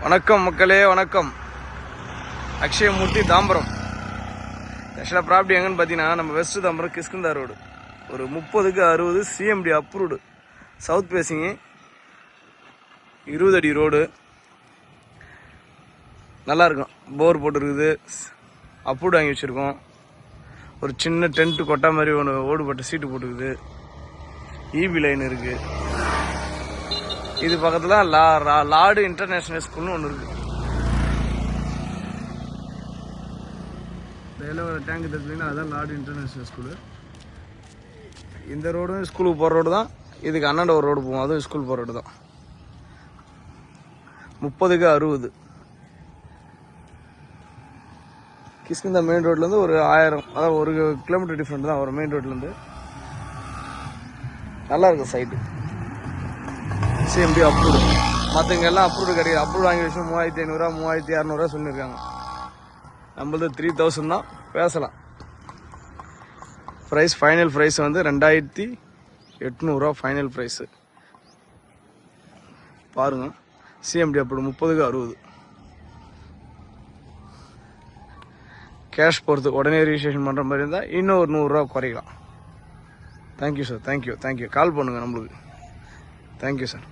வணக்கம் மக்களே, வணக்கம். அக்ஷயமூர்த்தி தாம்பரம். ஆக்சுவலாக ப்ராப்பர்ட்டி எங்கன்னு பார்த்தீங்கன்னா, நம்ம வெஸ்ட் தாம்பரம் கிஷ்கிந்தா ரோடு. ஒரு 30க்கு 60 சிஎம்டி அப்ரூவ்டு, சவுத் பேசிங்கு, 20 அடி ரோடு. நல்லாயிருக்கும். போர் போட்டுருக்குது, அப்ரூவ்டு வாங்கி வச்சுருக்கோம். ஒரு சின்ன டென்ட்டு கொட்டா மாதிரி ஒன்று ஓடுபட்ட சீட்டு போட்டுருக்குது. ஈபி லைன் இருக்குது. இது பக்கத்தில் லாடு இன்டர்நேஷ்னல் ஸ்கூல்னு ஒன்று இருக்குது. டேங்க் தட்டிங்கன்னா அதுதான் லாடு இன்டர்நேஷ்னல் ஸ்கூலு. இந்த ரோடும் ஸ்கூலுக்கு போகிற ரோடு தான். இதுக்கு அண்ணாண்ட ஒரு ரோடு போகும், அதுவும் ஸ்கூல் போகிற ரோடு தான். 30க்கு 60 கிஷ்கிந்தா மெயின் ரோட்லேருந்து ஒரு 1000, அதாவது 1 கிலோமீட்டர் டிஃப்ரெண்ட் தான் வரும் மெயின் ரோட்லேருந்து. நல்லாயிருக்கும் சைட்டு. CMD approved. மற்றவங்க எல்லாம் அப்ரூவ்டு கிடையாது. அப்ரூவ் வாங்கி வச்சு 3500, 3600 சொல்லியிருக்காங்க. நம்மளது 3000 தான். பேசலாம். ப்ரைஸ், ஃபைனல் ப்ரைஸ் வந்து 2800 ஃபைனல் ப்ரைஸு. பாருங்கள், சிஎம்டி அப்ரூவ்டு. 30க்கு 60 கேஷ் பொறுத்து. உடனே ரிஜிஸ்ட்ரேஷன் பண்ணுற மாதிரி இருந்தால் இன்னும் ஒரு 100 ரூபா குறைக்கலாம். Thank you sir. தேங்க்யூ. கால் பண்ணுங்கள் நம்மளுக்கு. Thank you sir.